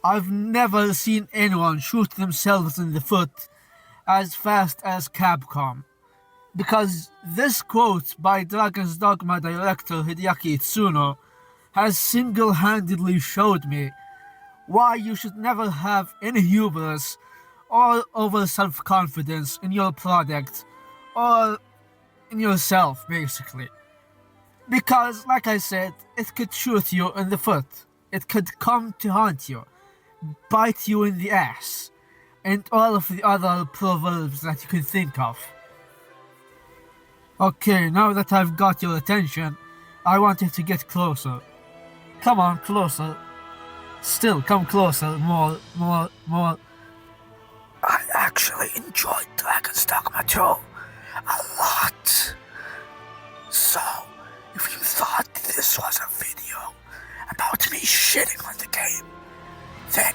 I've never seen anyone shoot themselves in the foot as fast as Capcom. Because this quote by Dragon's Dogma director Hideaki Itsuno has single-handedly showed me why you should never have any hubris or over self-confidence in your product or in yourself, basically. Because, like I said, it could shoot you in the foot. It could come to haunt you, bite you in the ass, and all of the other proverbs that you can think of. Okay, now that I've got your attention, I want you to get closer. Come on, closer. Still, come closer. More. I actually enjoyed Dragon's Dogma 2 a lot. So, if you thought this was a video about me shitting on the game, then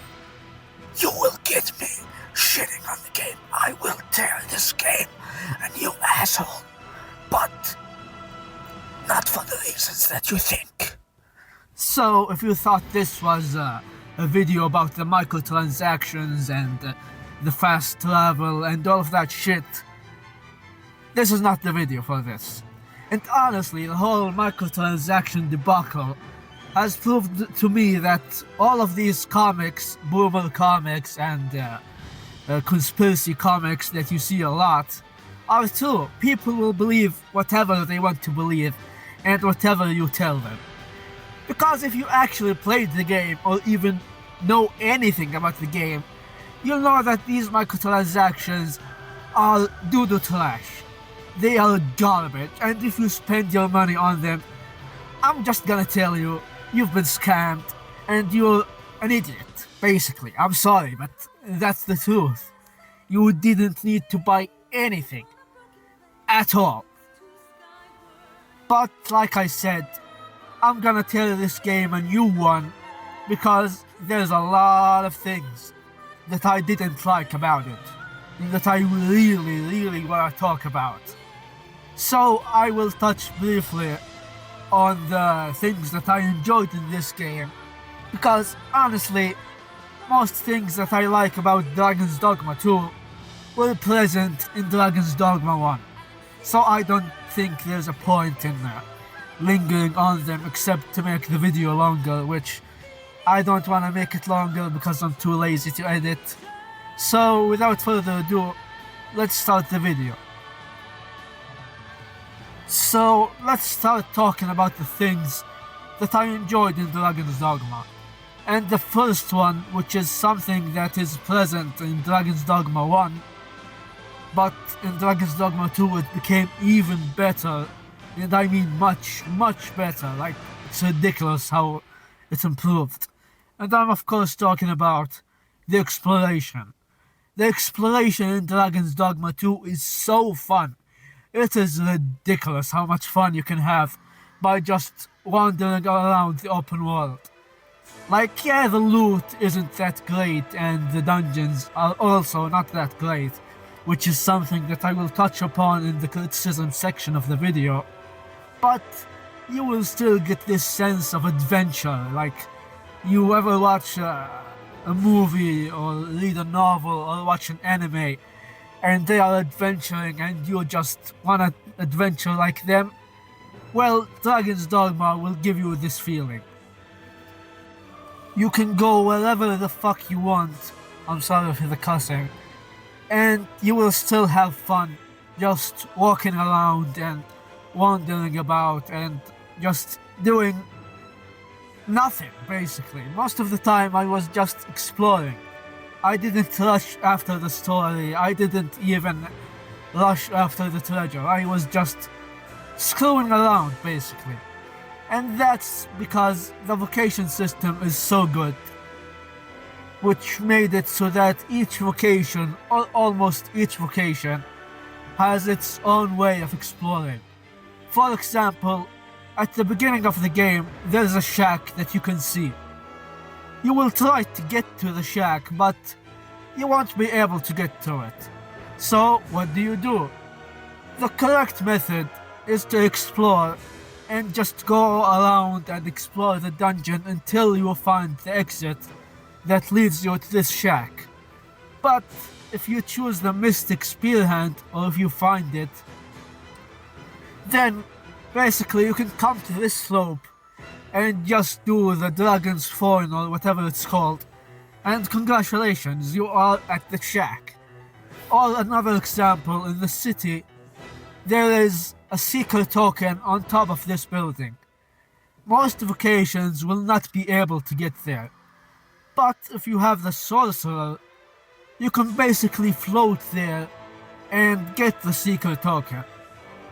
you will get me shitting on the game. I will tear this game a new asshole, but not for the reasons that you think. So, if you thought this was a video about the microtransactions and the fast travel and all of that shit, this is not the video for this. And honestly, the whole microtransaction debacle has proved to me that all of these comics, boomer comics and conspiracy comics that you see a lot, are true. People will believe whatever they want to believe and whatever you tell them. Because if you actually played the game or even know anything about the game, you'll know that these microtransactions are doo-doo trash. They are garbage, and if you spend your money on them, I'm just gonna tell you, you've been scammed, and you're an idiot, basically. I'm sorry, but that's the truth. You didn't need to buy anything. At all. But, like I said, I'm gonna tell this game a new one, because there's a lot of things that I didn't like about it, that I really wanna talk about. So I will touch briefly on the things that I enjoyed in this game, because honestly, most things that I like about Dragon's Dogma 2 were present in Dragon's Dogma 1. So I don't think there's a point in lingering on them except to make the video longer, which I don't want to make it longer because I'm too lazy to edit. So without further ado, let's start the video. So let's start talking about the things that I enjoyed in Dragon's Dogma. And the first one, which is something that is present in Dragon's Dogma 1, but in Dragon's Dogma 2 it became even better, and I mean much better. Like, it's ridiculous how it improved. And I'm of course talking about the exploration. The exploration in Dragon's Dogma 2 is so fun. It is ridiculous how much fun you can have by just wandering around the open world. Like, yeah, the loot isn't that great and the dungeons are also not that great, which is something that I will touch upon in the criticism section of the video, but you will still get this sense of adventure. Like, you ever watch a movie or read a novel or watch an anime and they are adventuring and you just want to adventure like them? Well, Dragon's Dogma will give you this feeling. You can go wherever the fuck you want, I'm sorry for the cussing, and you will still have fun just walking around and wandering about and just doing nothing, basically. Most of the time I was just exploring. I didn't rush after the story, I didn't even rush after the treasure. I was just screwing around, basically. And that's because the vocation system is so good, which made it so that each vocation, or almost each vocation, has its own way of exploring. For example, at the beginning of the game, there's a shack that you can see. You will try to get to the shack, but you won't be able to get to it. So, what do? The correct method is to explore and just go around and explore the dungeon until you find the exit that leads you to this shack. But if you choose the Mystic Spearhand, or if you find it, then basically you can come to this slope and just do the Dragon's Thorn or whatever it's called, and congratulations, you are at the shack. Or another example, in the city, there is a seeker token on top of this building. Most vocations will not be able to get there, but if you have the sorcerer, you can basically float there and get the seeker token.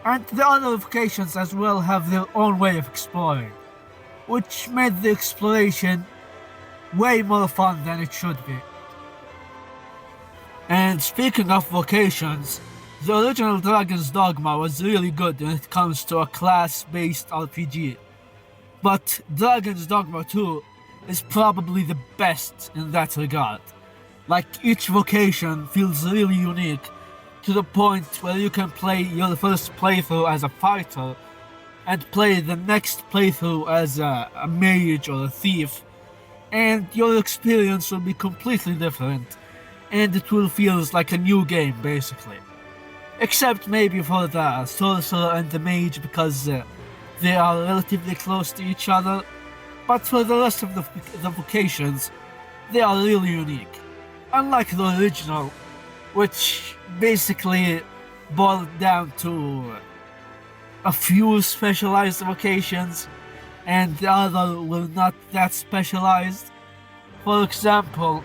And the other vocations as well have their own way of exploring, which made the exploration way more fun than it should be. And speaking of vocations, the original Dragon's Dogma was really good when it comes to a class-based RPG. But Dragon's Dogma 2 is probably the best in that regard. Like, each vocation feels really unique, to the point where you can play your first playthrough as a fighter, and play the next playthrough as a mage or a thief, and your experience will be completely different, and it will feel like a new game basically. Except maybe for the sorcerer and the mage, because they are relatively close to each other, but for the rest of the vocations, they are really unique. Unlike the original, which basically boiled down to a few specialized vocations, and the other were not that specialized. For example,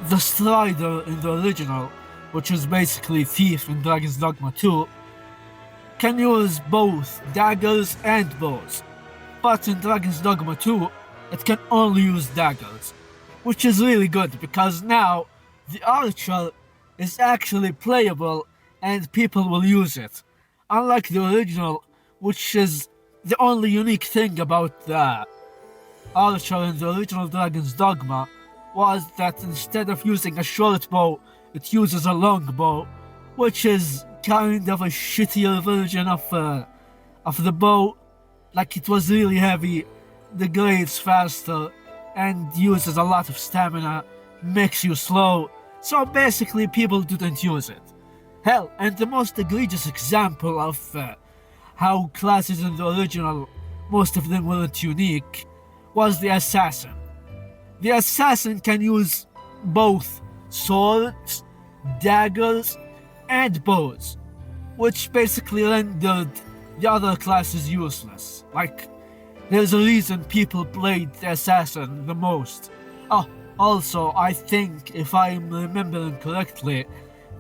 the Strider in the original, which is basically Thief in Dragon's Dogma 2, can use both daggers and bows, but in Dragon's Dogma 2, it can only use daggers, which is really good because now the Archer is actually playable and people will use it, unlike the original, which is the only unique thing about the Archer in the original Dragon's Dogma was that instead of using a short bow, it uses a long bow, which is kind of a shittier version of the bow. Like, it was really heavy, degrades faster, and uses a lot of stamina, makes you slow, so basically people didn't use it. Hell, and the most egregious example of how classes in the original, most of them weren't unique, was the Assassin. The Assassin can use both swords, daggers, and bows, which basically rendered the other classes useless. Like, there's a reason people played the Assassin the most. Oh, also, I think, if I'm remembering correctly,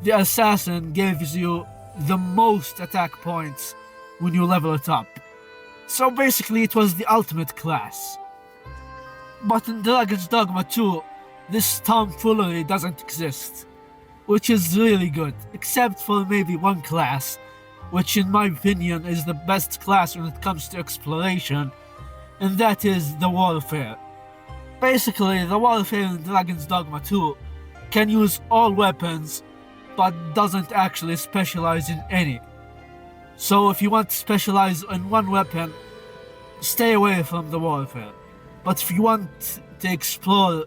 the Assassin gives you the most attack points when you level it up. So basically it was the ultimate class. But in Dragon's Dogma 2, this tomfoolery doesn't exist, which is really good, except for maybe one class, which in my opinion is the best class when it comes to exploration, and that is the Warfare. Basically, the Warfare in Dragon's Dogma 2 can use all weapons, but doesn't actually specialize in any. So if you want to specialize in one weapon, stay away from the Warfare. But if you want to explore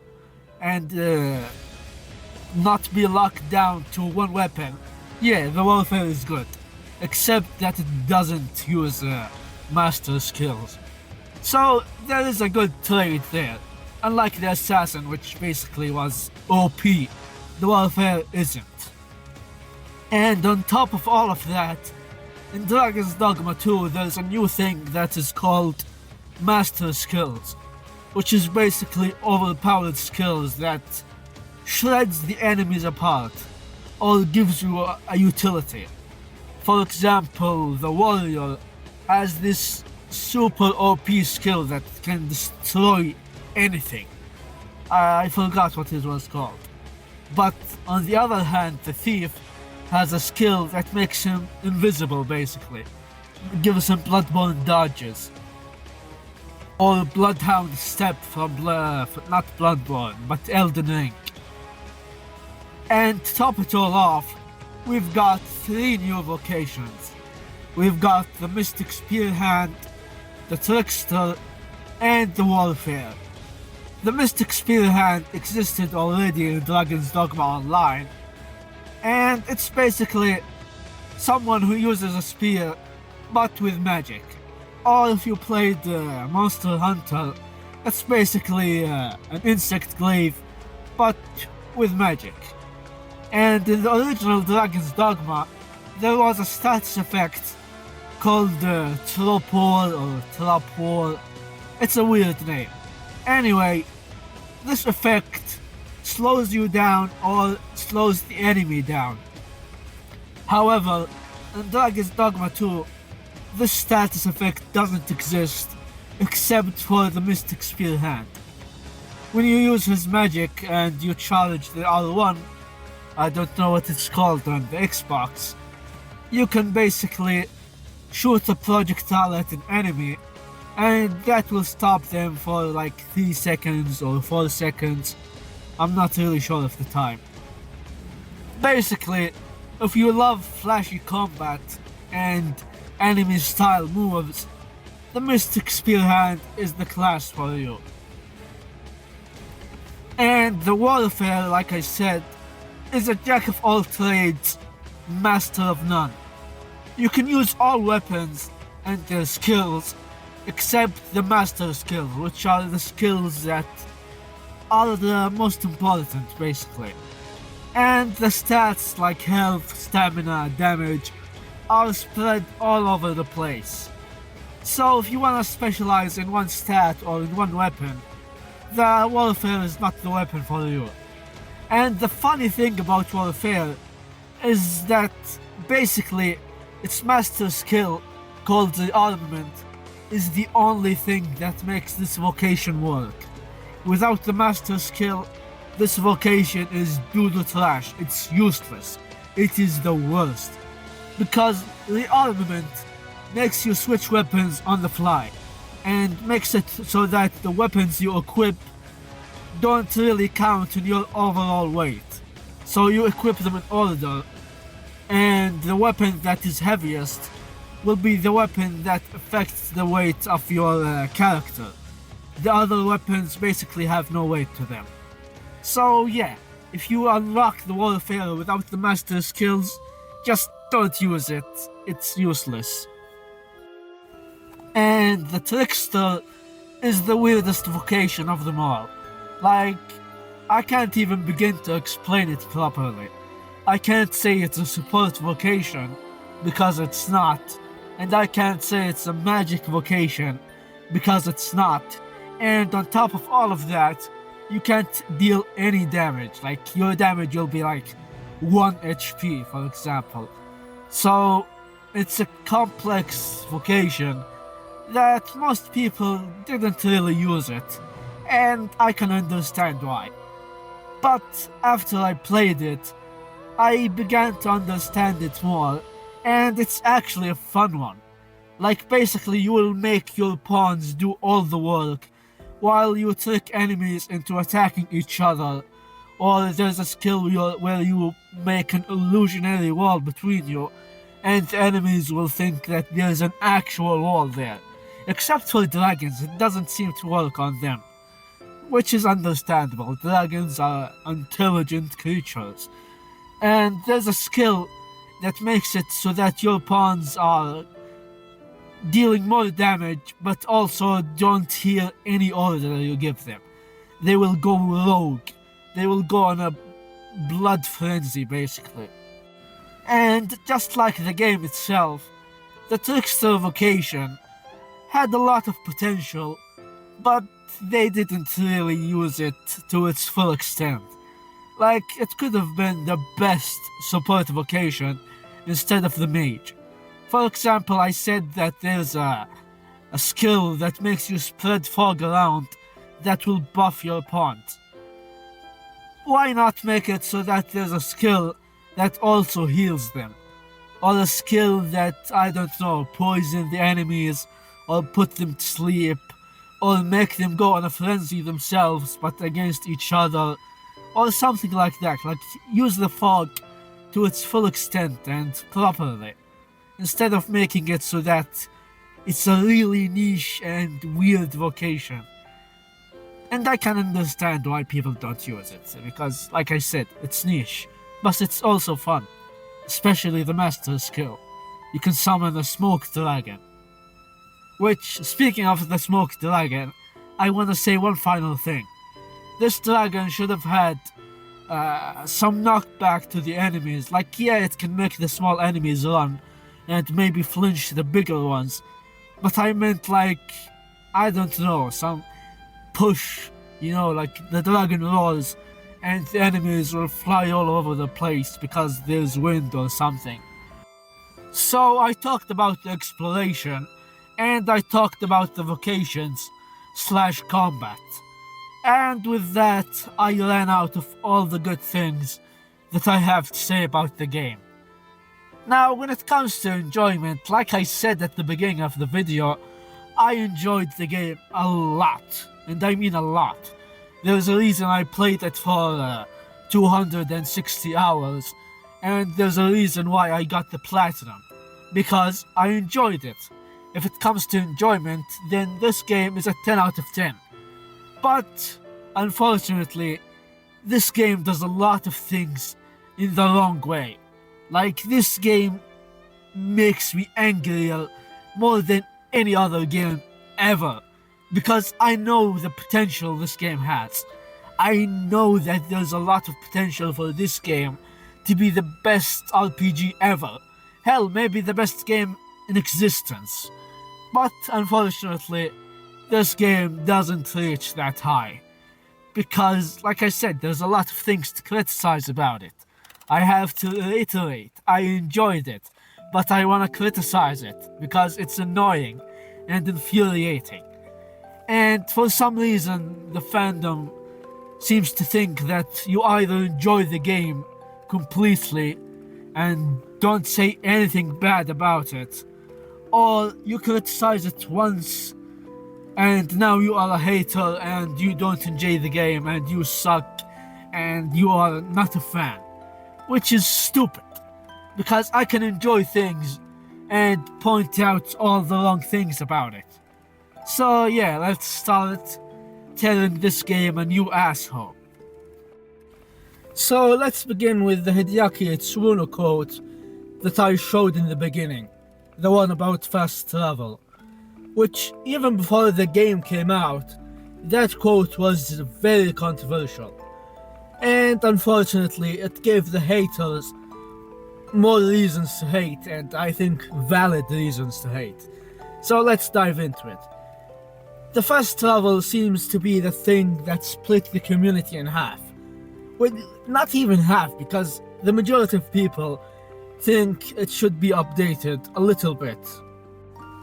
and not be locked down to one weapon, yeah, the Warfare is good. Except that it doesn't use master skills. So there is a good trade there. Unlike the Assassin, which basically was OP, the Warfare isn't. And on top of all of that, in Dragon's Dogma 2 there's a new thing that is called Master Skills, which is basically overpowered skills that shreds the enemies apart, or gives you a utility. For example, the Warrior has this super OP skill that can destroy anything. I forgot what it was called. But on the other hand, the Thief has a skill that makes him invisible basically. Gives him Bloodborne dodges. Or Bloodhound Step from not Bloodborne, but Elden Ring. And to top it all off, we've got 3 new vocations. We've got the Mystic Spearhand, the Trickster, and the Warfare. The Mystic Spear Hand existed already in Dragon's Dogma Online, and it's basically someone who uses a spear but with magic. Or if you played Monster Hunter, it's basically an insect glaive but with magic. And in the original Dragon's Dogma, there was a status effect called Tropor or Trapor. It's a weird name. Anyway, this effect slows you down or slows the enemy down. However, in Dragon's Dogma 2, this status effect doesn't exist except for the Mystic Spear Hand. When you use his magic and you charge the R1, I don't know what it's called on the Xbox, you can basically shoot a projectile at an enemy and that will stop them for like 3 seconds or 4 seconds. I'm not really sure of the time. Basically, if you love flashy combat and anime style moves, the Mystic Spear Hand is the class for you. And the Warfare, like I said, is a jack of all trades, master of none. You can use all weapons and their skills except the master skills, which are the skills that are the most important basically. And the stats like health, stamina, damage are spread all over the place. So if you want to specialize in one stat or in one weapon, the Warfare is not the weapon for you. And the funny thing about Warfare is that basically its master skill, called the Armament, is the only thing that makes this vocation work. Without the master skill, this vocation is doo-doo trash. It's useless. It is the worst. Because the Armament makes you switch weapons on the fly and makes it so that the weapons you equip don't really count in your overall weight. So you equip them in order, and the weapon that is heaviest will be the weapon that affects the weight of your character. The other weapons basically have no weight to them. So yeah, if you unlock the Warfare without the master skills, just don't use it. It's useless. And the Trickster is the weirdest vocation of them all. Like, I can't even begin to explain it properly. I can't say it's a support vocation, because it's not. And I can't say it's a magic vocation, because it's not. And on top of all of that, you can't deal any damage. Like, your damage will be like 1 HP, for example. So, it's a complex vocation that most people didn't really use it, and I can understand why. But after I played it, I began to understand it more, and it's actually a fun one. Like, basically you will make your pawns do all the work while you trick enemies into attacking each other, or there's a skill where you make an illusionary wall between you and the enemies will think that there's an actual wall there. Except for dragons, it doesn't seem to work on them, which is understandable. Dragons are intelligent creatures, and there's a skill that makes it so that your pawns are dealing more damage, but also don't hear any order you give them. They will go rogue. They will go on a blood frenzy, basically. And just like the game itself, the Trickster vocation had a lot of potential, but they didn't really use it to its full extent. Like, it could have been the best support vocation instead of the mage. For example, I said that there's a skill that makes you spread fog around that will buff your pawns. Why not make it so that there's a skill that also heals them? Or a skill that, I don't know, poison the enemies, or put them to sleep, or make them go on a frenzy themselves but against each other, or something like that. Like, use the fog to its full extent and properly, instead of making it so that it's a really niche and weird vocation. And I can understand why people don't use it, because, like I said, it's niche, but it's also fun, especially the master skill. You can summon a smoke dragon. Which, speaking of the smoke dragon, I want to say one final thing. This dragon should have had some knockback to the enemies. Like, yeah, it can make the small enemies run and maybe flinch the bigger ones. But I meant, like, I don't know, some push, like the dragon rolls and the enemies will fly all over the place because there's wind or something. So I talked about the exploration and I talked about the vocations / combat. And with that, I ran out of all the good things that I have to say about the game. Now, when it comes to enjoyment, like I said at the beginning of the video, I enjoyed the game a lot, and I mean a lot. There's a reason I played it for 260 hours, and there's a reason why I got the platinum, because I enjoyed it. If it comes to enjoyment, then this game is a 10 out of 10. But, unfortunately, this game does a lot of things in the wrong way. Like, this game makes me angrier more than any other game ever. Because I know the potential this game has. I know that there's a lot of potential for this game to be the best RPG ever. Hell, maybe the best game in existence. But, unfortunately, this game doesn't reach that high. Because, like I said, there's a lot of things to criticize about it. I have to reiterate, I enjoyed it, but I want to criticize it because it's annoying and infuriating. And for some reason, the fandom seems to think that you either enjoy the game completely and don't say anything bad about it, or you criticize it once and now you are a hater and you don't enjoy the game and you suck and you are not a fan. Which is stupid, because I can enjoy things and point out all the wrong things about it. So yeah, let's start telling this game a new asshole. So let's begin with the Hideaki Itsuno quote that I showed in the beginning, the one about fast travel, which even before the game came out, that quote was very controversial. And unfortunately, it gave the haters more reasons to hate, and I think valid reasons to hate. So let's dive into it. The fast travel seems to be the thing that split the community in half. Well, not even half, because the majority of people think it should be updated a little bit.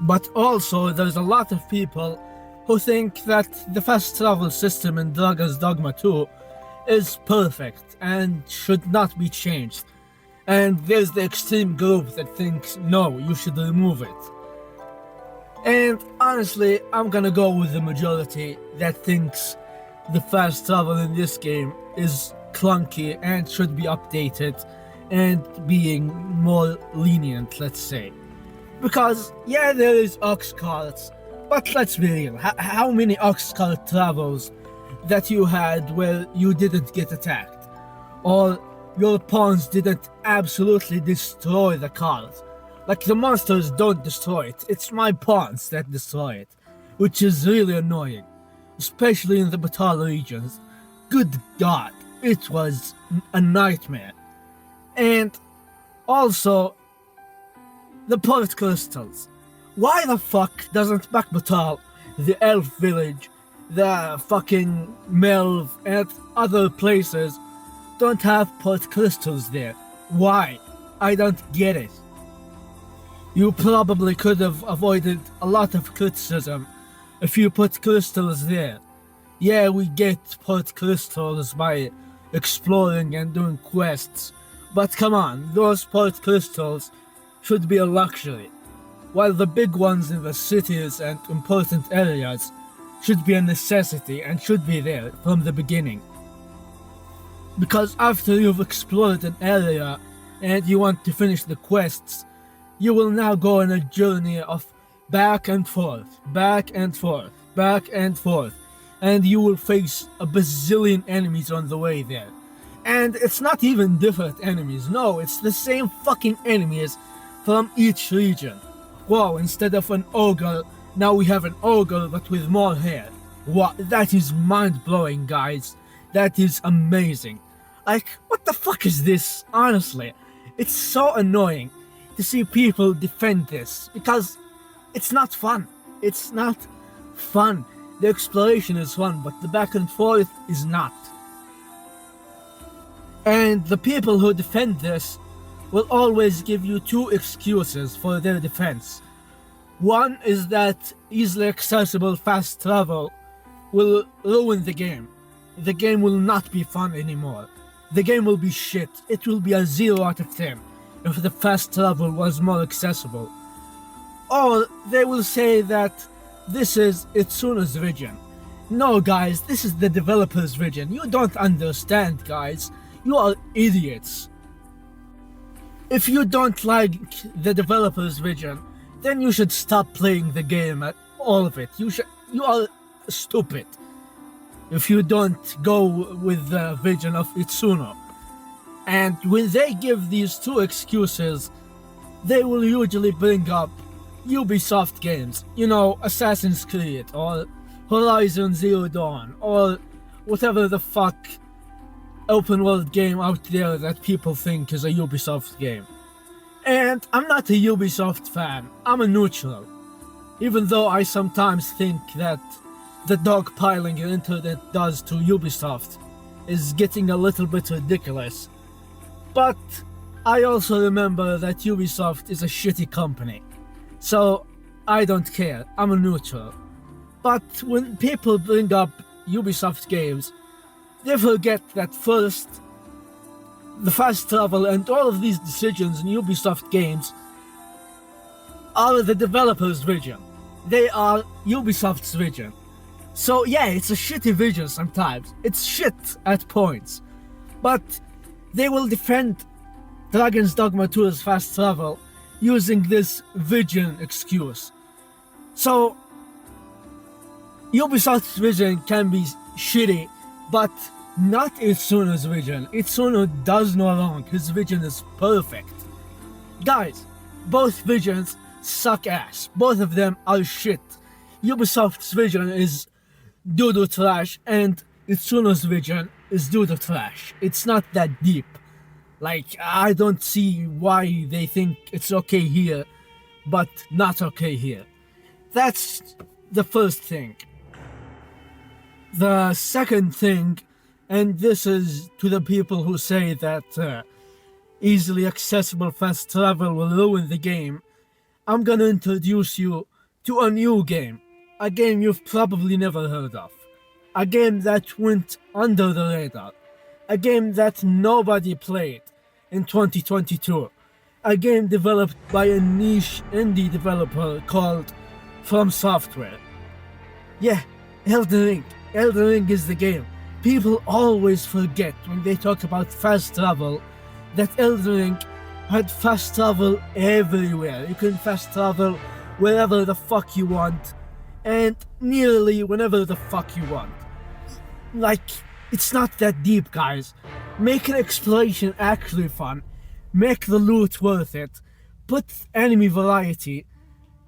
But also, there's a lot of people who think that the fast travel system in Dragon's Dogma 2 is perfect and should not be changed. And there's the extreme group that thinks, no, you should remove it. And honestly, I'm gonna go with the majority that thinks the fast travel in this game is clunky and should be updated and being more lenient, let's say. Because, yeah, there is ox carts, but let's be real, how many ox cart travels that you had where you didn't get attacked, or your pawns didn't absolutely destroy the cart? Like, the monsters don't destroy it, it's my pawns that destroy it, which is really annoying, especially in the battle regions. Good god, it was a nightmare. And also, the port crystals. Why the fuck doesn't Backbatal, the elf village, the fucking Melv, and other places don't have port crystals there? Why? I don't get it. You probably could have avoided a lot of criticism if you put crystals there. Yeah, we get port crystals by exploring and doing quests, but come on, those port crystals should be a luxury, while the big ones in the cities and important areas should be a necessity and should be there from the beginning. Because after you've explored an area and you want to finish the quests, you will now go on a journey of back and forth, back and forth, back and forth, and you will face a bazillion enemies on the way there. And it's not even different enemies, no, it's the same fucking enemies from each region. Wow, instead of an ogre, now we have an ogre but with more hair. Wow, that is mind-blowing, guys. That is amazing. Like, what the fuck is this? Honestly, it's so annoying to see people defend this, because it's not fun. It's not fun. The exploration is fun, but the back and forth is not. And the people who defend this will always give you two excuses for their defense. One is that easily accessible fast travel will ruin the game. The game will not be fun anymore. The game will be shit. It will be a 0 out of 10 if the fast travel was more accessible. Or they will say that this is Itsuno's vision. No, guys, this is the developer's vision. You don't understand, guys. You are idiots. If you don't like the developer's vision, then you should stop playing the game at all of it. You are stupid if you don't go with the vision of Itsuno. And when they give these two excuses, they will usually bring up Ubisoft games, you know, Assassin's Creed or Horizon Zero Dawn or whatever the fuck open world game out there that people think is a Ubisoft game. And I'm not a Ubisoft fan, I'm a neutral. Even though I sometimes think that the dogpiling the internet does to Ubisoft is getting a little bit ridiculous. But I also remember that Ubisoft is a shitty company. So I don't care, I'm a neutral. But when people bring up Ubisoft games, they forget that first, the fast travel and all of these decisions in Ubisoft games are the developer's vision. They are Ubisoft's vision. So yeah, it's a shitty vision sometimes. It's shit at points. But they will defend Dragon's Dogma 2's fast travel using this vision excuse. So Ubisoft's vision can be shitty, but not Itsuno's vision. Itsuno does no wrong. His vision is perfect. Guys, both visions suck ass. Both of them are shit. Ubisoft's vision is doo-doo trash and Itsuno's vision is doo-doo trash. It's not that deep. Like, I don't see why they think it's okay here, but not okay here. That's the first thing. The second thing, and this is to the people who say that easily accessible fast travel will ruin the game, I'm gonna introduce you to a new game. A game you've probably never heard of. A game that went under the radar. A game that nobody played in 2022. A game developed by a niche indie developer called From Software. Yeah, Elden Ring. Elden Ring is the game. People always forget when they talk about fast travel that Elden Ring had fast travel everywhere. You can fast travel wherever the fuck you want and nearly whenever the fuck you want. Like, it's not that deep, guys. Make an exploration actually fun. Make the loot worth it. Put enemy variety.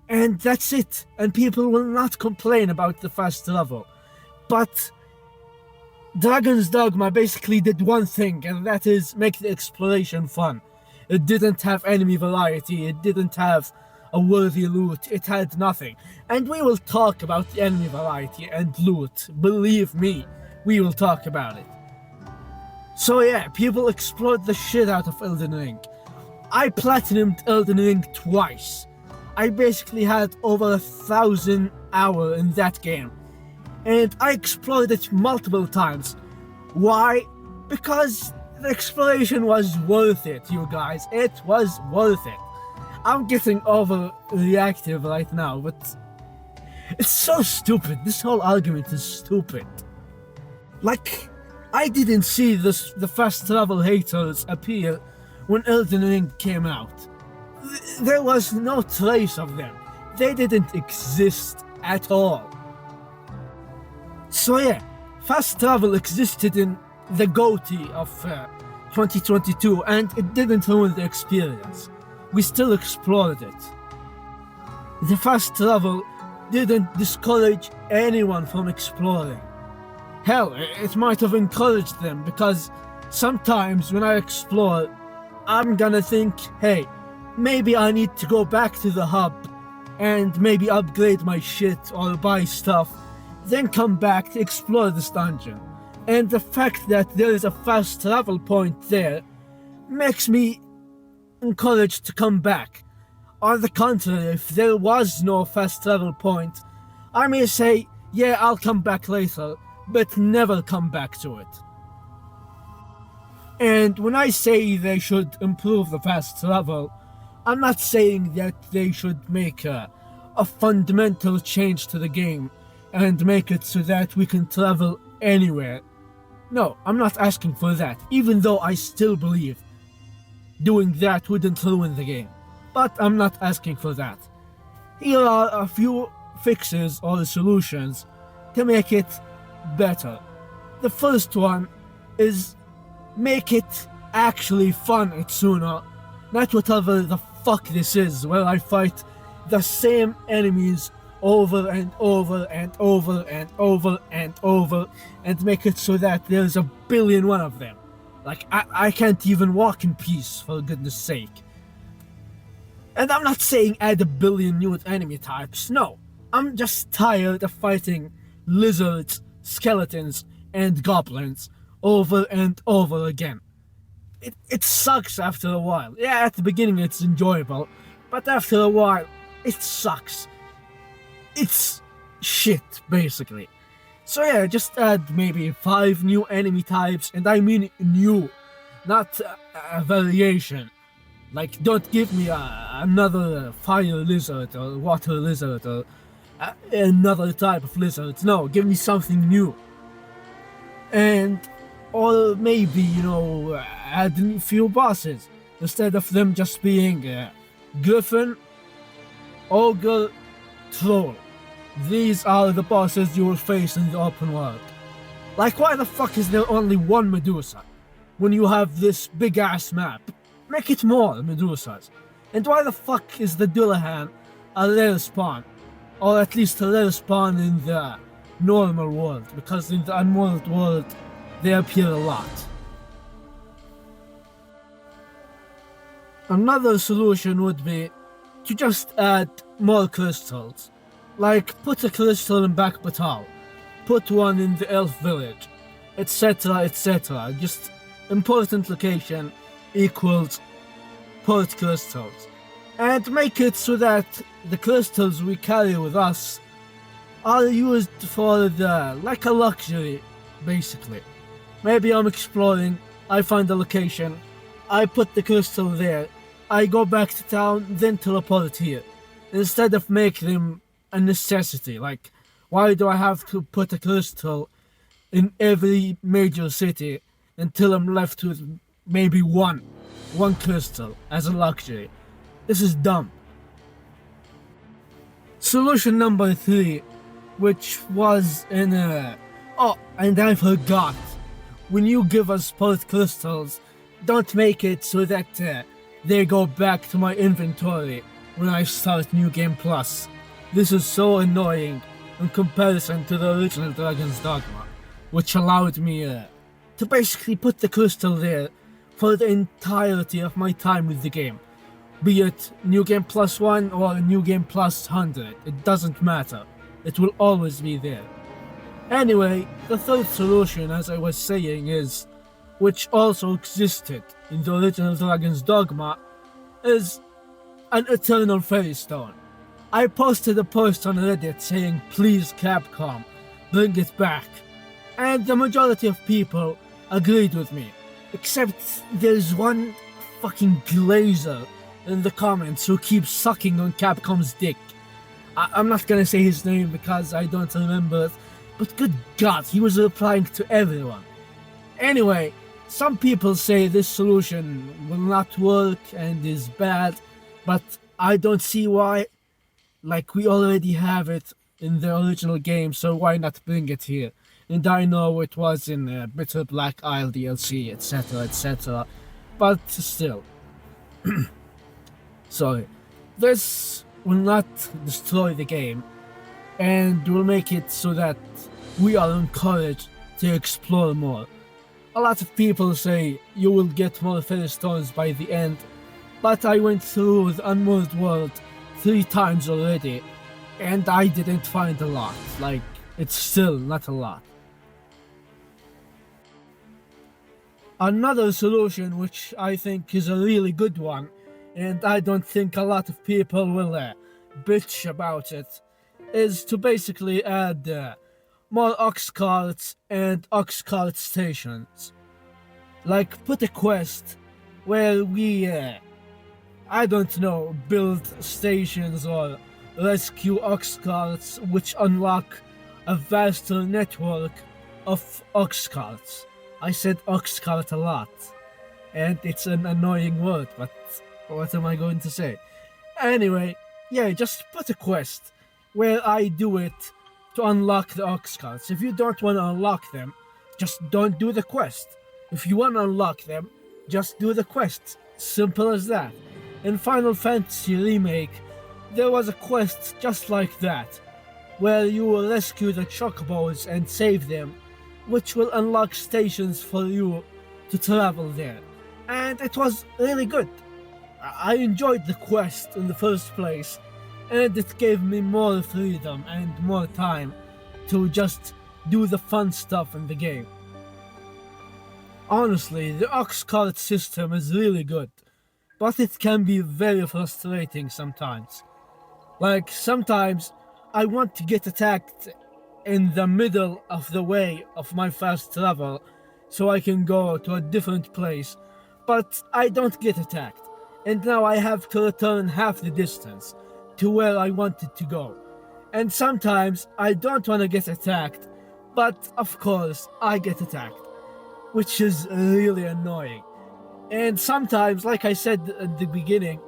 And that's it. And people will not complain about the fast travel. But Dragon's Dogma basically did one thing, and that is make the exploration fun. It didn't have enemy variety, it didn't have a worthy loot, it had nothing. And we will talk about the enemy variety and loot. Believe me, we will talk about it. So yeah, people explored the shit out of Elden Ring. I platinumed Elden Ring twice. I basically had over 1,000 hours in that game. And I explored it multiple times. Why? Because the exploration was worth it, you guys. It was worth it. I'm getting overreactive right now, but it's so stupid. This whole argument is stupid. Like, I didn't see the fast travel haters appear when Elden Ring came out. There was no trace of them. They didn't exist at all. So yeah, fast travel existed in the GOTY of 2022 and it didn't ruin the experience. We still explored it. The fast travel didn't discourage anyone from exploring. Hell, it might have encouraged them because sometimes when I explore, I'm gonna think, hey, maybe I need to go back to the hub and maybe upgrade my shit or buy stuff, then come back to explore this dungeon. And the fact that there is a fast travel point there makes me encouraged to come back. On the contrary, if there was no fast travel point, I may say, yeah, I'll come back later, but never come back to it. And when I say they should improve the fast travel, I'm not saying that they should make a fundamental change to the game and make it so that we can travel anywhere. No, I'm not asking for that, even though I still believe doing that wouldn't ruin the game. But I'm not asking for that. Here are a few fixes or solutions to make it better. The first one is make it actually fun at Suna, not whatever the fuck this is, where I fight the same enemies over and over and over and over and over and make it so that there's a billion one of them. Like, I can't even walk in peace, for goodness sake. And I'm not saying add a billion new enemy types, no. I'm just tired of fighting lizards, skeletons, and goblins over and over again. It sucks after a while. Yeah, at the beginning it's enjoyable, but after a while, it sucks. It's shit, basically. So yeah, just add maybe 5 new enemy types, and I mean new, not a variation. Like, don't give me another fire lizard or water lizard or another type of lizards. No, give me something new. And, or maybe, add a few bosses instead of them just being Griffin, Ogre, Troll. These are the bosses you will face in the open world. Like, why the fuck is there only one Medusa when you have this big ass map? Make it more Medusas. And why the fuck is the Dullahan a rare spawn? Or at least a rare spawn in the normal world, because in the Unworld world they appear a lot. Another solution would be to just add more crystals. Like, put a crystal in Back Batal, put one in the elf village, etc, etc. Just important location equals port crystals. And make it so that the crystals we carry with us are used for like a luxury, basically. Maybe I'm exploring, I find a location, I put the crystal there, I go back to town, then teleport here. Instead of making them a necessity, like, why do I have to put a crystal in every major city until I'm left with maybe one crystal as a luxury? This is dumb. Solution number 3, which was in oh, and I forgot. When you give us port crystals, don't make it so that they go back to my inventory when I start New Game Plus. This is so annoying in comparison to the original Dragon's Dogma, which allowed me to basically put the crystal there for the entirety of my time with the game. Be it New Game Plus 1 or New Game Plus 100, it doesn't matter. It will always be there. Anyway, the third solution, as I was saying, is, which also existed in the original Dragon's Dogma, is an Eternal Fairy Stone. I posted a post on Reddit saying, please Capcom, bring it back. And the majority of people agreed with me. Except there's one fucking glazer in the comments who keeps sucking on Capcom's dick. I'm not gonna say his name because I don't remember it, but good god, he was replying to everyone. Anyway, some people say this solution will not work and is bad, but I don't see why. Like, we already have it in the original game, so why not bring it here? and I know it was in Bitter Black Isle DLC, etc., etc., but still, sorry, this will not destroy the game, and will make it so that we are encouraged to explore more. A lot of people say you will get more fairy stones by the end, but I went through the Unmoored World 3 times already, and I didn't find a lot. Like, it's still not a lot. Another solution, which I think is a really good one, and I don't think a lot of people will bitch about it, is to basically add more ox carts and ox cart stations. Like, put a quest where we, I don't know, build stations or rescue ox carts which unlock a vaster network of ox carts. I said ox cart a lot, and it's an annoying word, but what am I going to say? Anyway, yeah, just put a quest where I do it to unlock the ox carts. If you don't want to unlock them, just don't do the quest. If you want to unlock them, just do the quest. Simple as that. In Final Fantasy Remake, there was a quest just like that, where you will rescue the chocobos and save them, which will unlock stations for you to travel there. And it was really good. I enjoyed the quest in the first place, and it gave me more freedom and more time to just do the fun stuff in the game. Honestly, the ox cart system is really good, but it can be very frustrating sometimes. Like, sometimes I want to get attacked in the middle of the way of my fast travel so I can go to a different place, but I don't get attacked, and now I have to return half the distance to where I wanted to go. And sometimes I don't want to get attacked, but of course I get attacked, which is really annoying. And sometimes, like I said at the beginning,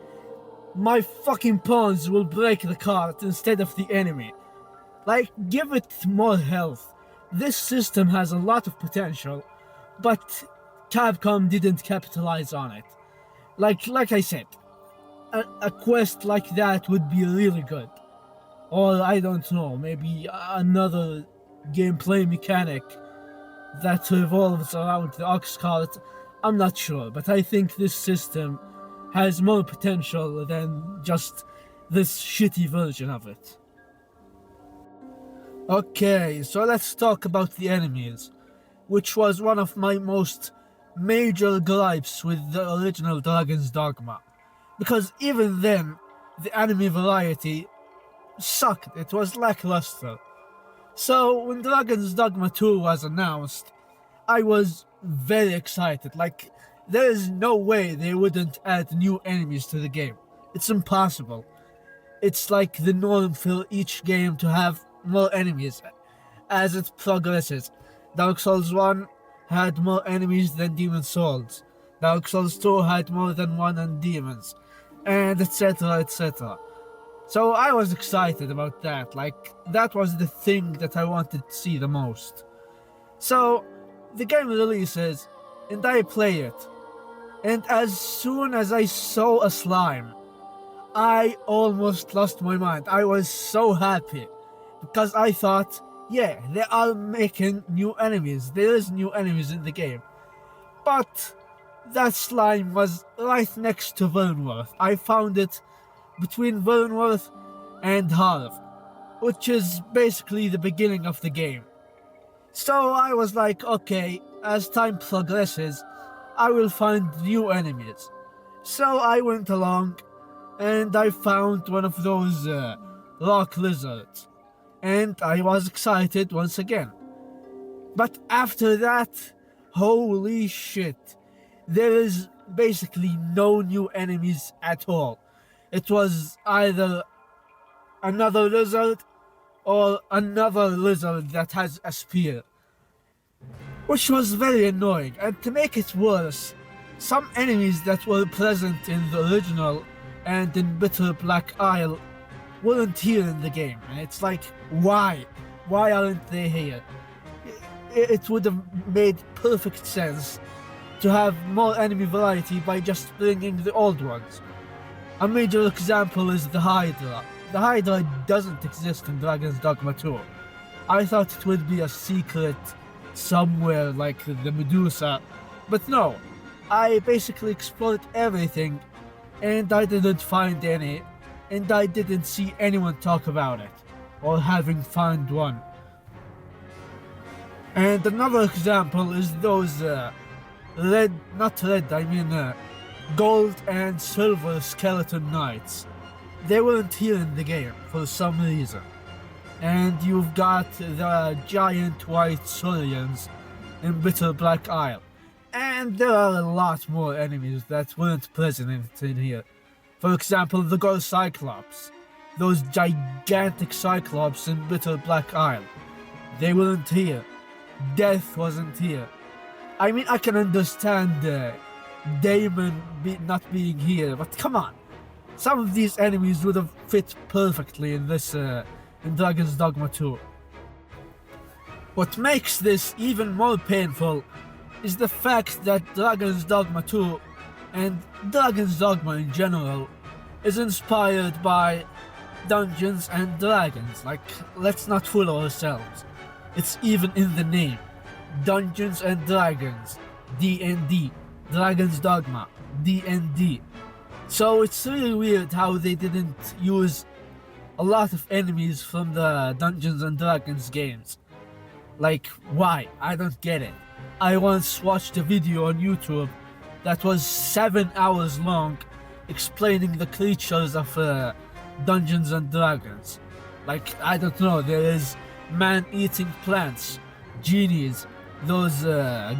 my fucking pawns will break the cart instead of the enemy. Like, give it more health. This system has a lot of potential, but Capcom didn't capitalize on it. Like I said, a quest like that would be really good. Or, I don't know, maybe another gameplay mechanic that revolves around the ox cart. I'm not sure, but I think this system has more potential than just this shitty version of it. Okay, so let's talk about the enemies, which was one of my most major gripes with the original Dragon's Dogma. Because even then, the enemy variety sucked, it was lackluster. So when Dragon's Dogma 2 was announced, I was very excited. Like, there is no way they wouldn't add new enemies to the game. It's impossible. It's like the norm for each game to have more enemies as it progresses. Dark Souls 1 had more enemies than Demon Souls. Dark Souls 2 had more than one on demons, and etc, etc. So I was excited about that. Like, that was the thing that I wanted to see the most. So the game releases, and I play it. And as soon as I saw a slime, I almost lost my mind. I was so happy, because I thought, yeah, they are making new enemies. There is new enemies in the game. But that slime was right next to Vernworth. I found it between Vernworth and Harv, which is basically the beginning of the game. So I was like, okay, as time progresses, I will find new enemies. So I went along, and I found one of those rock lizards, and I was excited once again. But after that, holy shit, there is basically no new enemies at all. It was either another lizard or another lizard that has a spear, which was very annoying. And to make it worse, some enemies that were present in the original and in Bitter Black Isle weren't here in the game. And it's like, why? Why aren't they here? it would have made perfect sense to have more enemy variety by just bringing the old ones. A major example is the Hydra. The Hydra doesn't exist in Dragon's Dogma 2. I thought it would be a secret somewhere like the Medusa, but no. I basically explored everything and I didn't find any, and I didn't see anyone talk about it or having found one. And another example is those gold and silver skeleton knights. They weren't here in the game for some reason. And you've got the giant white Saurians in Bitter Black Isle. And there are a lot more enemies that weren't present in here. For example, the Gold Cyclops. Those gigantic Cyclops in Bitter Black Isle. They weren't here. Death wasn't here. I mean, I can understand Damon not being here, but come on. Some of these enemies would have fit perfectly in this in Dragon's Dogma 2. What makes this even more painful is the fact that Dragon's Dogma 2 and Dragon's Dogma in general is inspired by Dungeons and Dragons. Like, let's not fool ourselves. It's even in the name. Dungeons and Dragons, D&D, Dragon's Dogma, D&D. So it's really weird how they didn't use a lot of enemies from the Dungeons and Dragons games. Like, why? I don't get it. I once watched a video on YouTube that was 7 hours long explaining the creatures of Dungeons and Dragons. Like, I don't know, there is man-eating plants, genies, those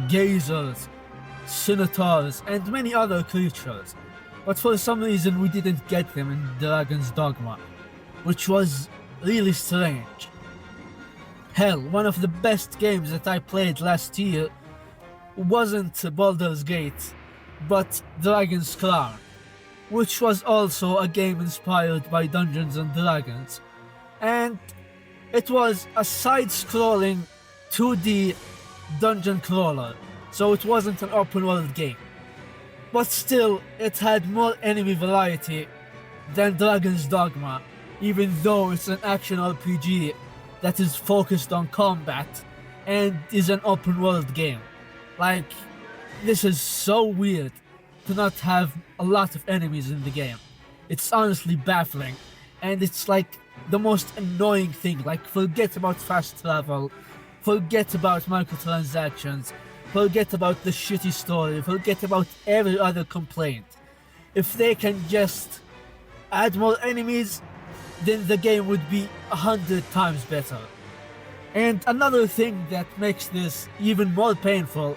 gazers, centaurs, and many other creatures. But for some reason we didn't get them in Dragon's Dogma, which was really strange. Hell, one of the best games that I played last year wasn't Baldur's Gate, but Dragon's Crown, which was also a game inspired by Dungeons and Dragons. And it was a side-scrolling 2D dungeon crawler, so it wasn't an open world game. But still, it had more enemy variety than Dragon's Dogma, even though it's an action RPG that is focused on combat and is an open world game. Like, this is so weird to not have a lot of enemies in the game. It's honestly baffling, and it's like the most annoying thing. Like, forget about fast travel, forget about microtransactions, forget about the shitty story, forget about every other complaint. If they can just add more enemies, then the game would be 100 times better. And another thing that makes this even more painful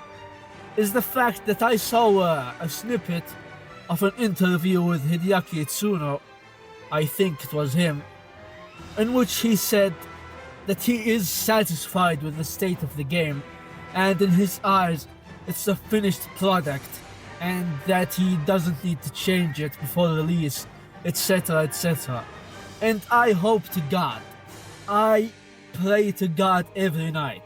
is the fact that I saw a snippet of an interview with Hideaki Itsuno, I think it was him, in which he said that he is satisfied with the state of the game, and in his eyes it's a finished product, and that he doesn't need to change it before release, etc, etc. And I hope to God, I pray to God every night,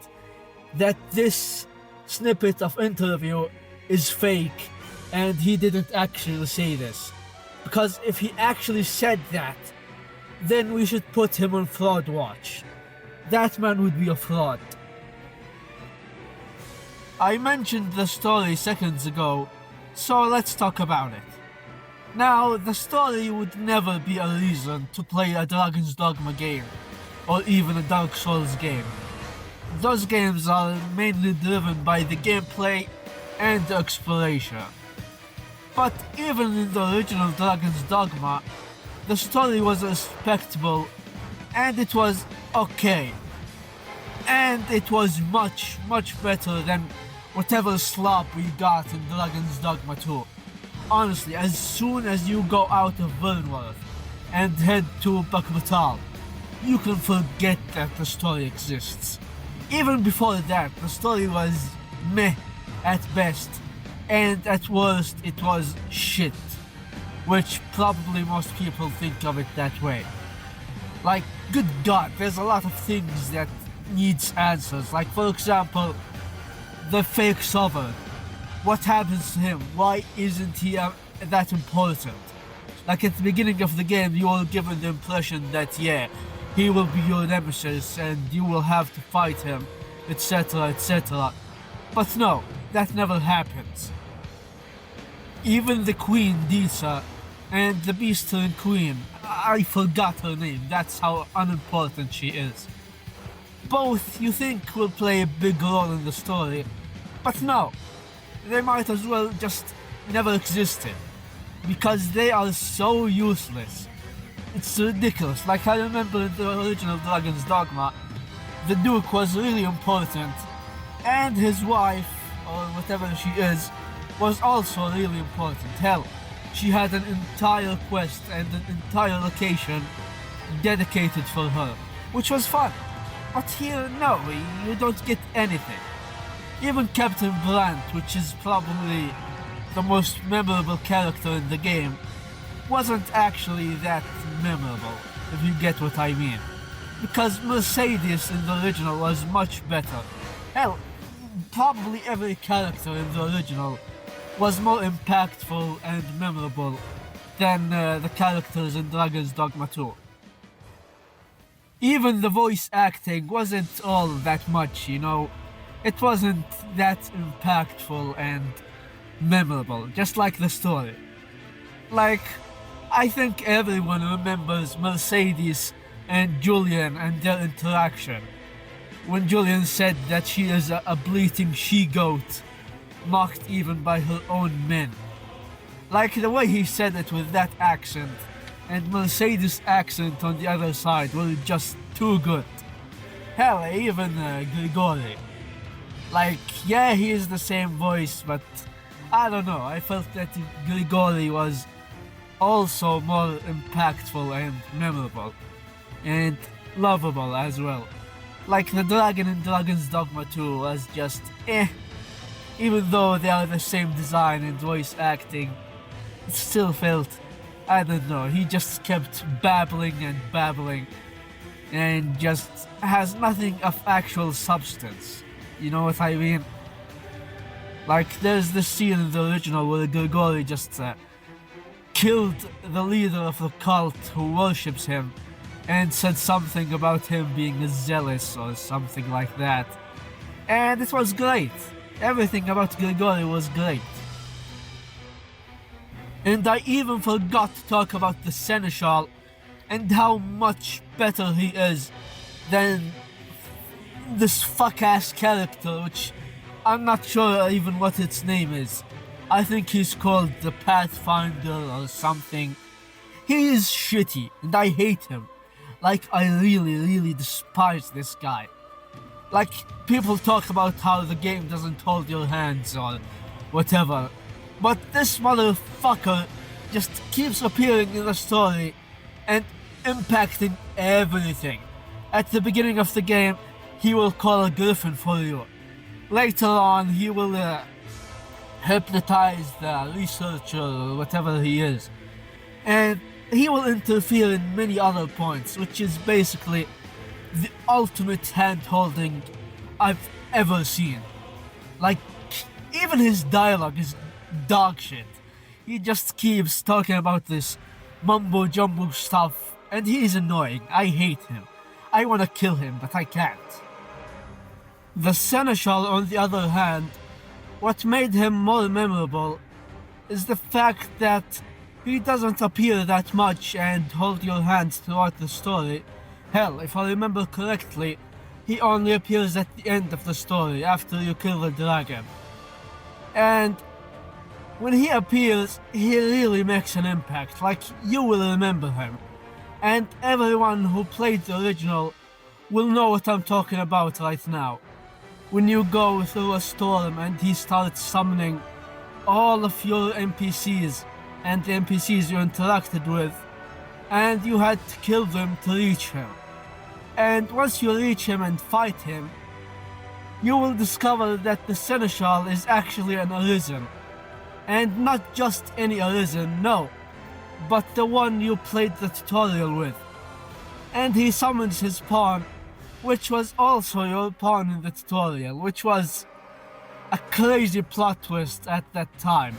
that this snippet of interview is fake and he didn't actually say this. Because if he actually said that, then we should put him on fraud watch. That man would be a fraud. I mentioned the story seconds ago, so let's talk about it. Now, the story would never be a reason to play a Dragon's Dogma game, or even a Dark Souls game. Those games are mainly driven by the gameplay and the exploration. But even in the original Dragon's Dogma, the story was respectable, and it was okay. And it was much, much better than whatever slop we got in Dragon's Dogma 2. Honestly, as soon as you go out of Vernworth and head to Bakbatal, you can forget that the story exists. Even before that, the story was meh at best, and at worst it was shit, which probably most people think of it that way. Like, good God, there's a lot of things that needs answers. Like, for example, the fake sovereign. What happens to him? Why isn't he that important? Like, at the beginning of the game, you are given the impression that, yeah, he will be your nemesis and you will have to fight him, etc., etc. But no, that never happens. Even the Queen, Disa, and the Beastern Queen, I forgot her name, that's how unimportant she is. Both, you think, will play a big role in the story, but no, they might as well just never existed, because they are so useless. It's ridiculous. Like, I remember in the original Dragon's Dogma, the Duke was really important, and his wife, or whatever she is, was also really important. Hell, she had an entire quest and an entire location dedicated for her, which was fun. But here, no, you don't get anything. Even Captain Brant, which is probably the most memorable character in the game, wasn't actually that memorable, if you get what I mean. Because Mercedes in the original was much better. Hell, probably every character in the original was more impactful and memorable than the characters in Dragon's Dogma 2. Even the voice acting wasn't all that much, you know. It wasn't that impactful and memorable, just like the story. Like, I think everyone remembers Mercedes and Julian and their interaction. When Julian said that she is a bleating she-goat, mocked even by her own men. Like, the way he said it with that accent, and Mercedes' accent on the other side were just too good. Hell, even Grigori. Like, yeah, he is the same voice, but I don't know, I felt that Grigori was also more impactful and memorable, and lovable as well. Like, the dragon in Dragon's Dogma 2 was just even though they are the same design and voice acting, it still felt, I don't know, he just kept babbling and just has nothing of actual substance. You know what I mean? Like, there's this scene in the original where Grigori just killed the leader of the cult who worships him and said something about him being zealous or something like that. And it was great. Everything about Grigori was great. And I even forgot to talk about the Seneschal and how much better he is than this fuck-ass character, which I'm not sure even what its name is. I think he's called the Pathfinder or something. He is shitty, and I hate him. Like, I really despise this guy. Like, people talk about how the game doesn't hold your hands or whatever, but this motherfucker just keeps appearing in the story and impacting everything. At the beginning of the game, he will call a griffin for you. Later on, he will hypnotize the researcher or whatever he is. And he will interfere in many other points, which is basically the ultimate hand-holding I've ever seen. Like, even his dialogue is dog shit. He just keeps talking about this mumbo-jumbo stuff, and he is annoying. I hate him. I want to kill him, but I can't. The Seneschal, on the other hand, what made him more memorable is the fact that he doesn't appear that much and hold your hands throughout the story. Hell, if I remember correctly, he only appears at the end of the story, after you kill the dragon. And when he appears, he really makes an impact, like, you will remember him. And everyone who played the original will know what I'm talking about right now. When you go through a storm and he starts summoning all of your NPCs and the NPCs you interacted with, and you had to kill them to reach him. And once you reach him and fight him, you will discover that the Seneschal is actually an Arisen. And not just any Arisen, no, but the one you played the tutorial with. And he summons his pawn which was also your pawn in the tutorial, which was a crazy plot twist at that time.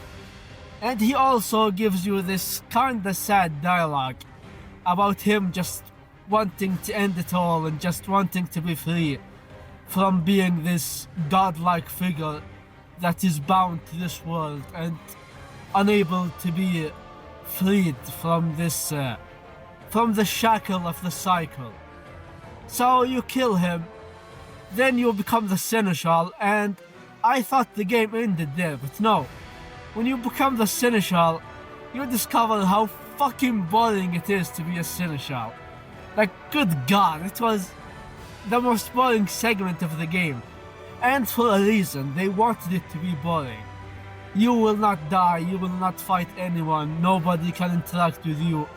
And he also gives you this kinda sad dialogue about him just wanting to end it all and just wanting to be free from being this godlike figure that is bound to this world and unable to be freed from this, from the shackle of the cycle. So you kill him, then you become the Seneschal, and I thought the game ended there, but no. When you become the Seneschal, you discover how fucking boring it is to be a Seneschal. Like, good god, it was the most boring segment of the game. And for a reason, they wanted it to be boring. You will not die, you will not fight anyone, nobody can interact with you.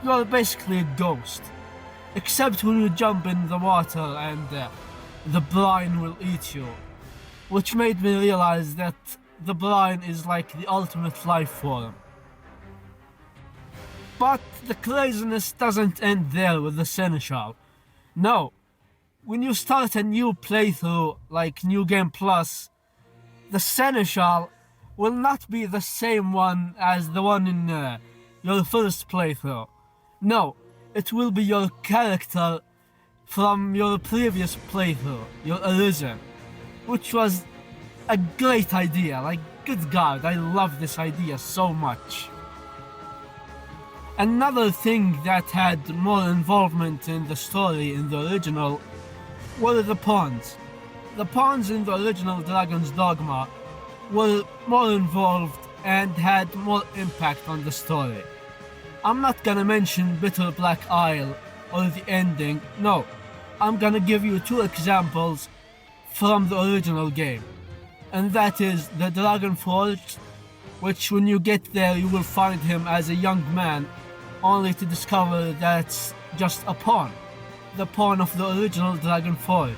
You are basically a ghost. Except when you jump in the water and the brine will eat you. Which made me realize that the brine is like the ultimate life form. But the craziness doesn't end there with the Seneschal. No. When you start a new playthrough, like New Game Plus, the Seneschal will not be the same one as the one in your first playthrough. No, it will be your character from your previous playthrough, your Arisen, which was a great idea. Like, good god, I love this idea so much. Another thing that had more involvement in the story in the original were the pawns. The pawns in the original Dragon's Dogma were more involved and had more impact on the story. I'm not gonna mention Bitter Black Isle or the ending, no. I'm gonna give you two examples from the original game. And that is the Dragon Forge, which when you get there you will find him as a young man, only to discover that's just a pawn. The pawn of the original Dragon Forge.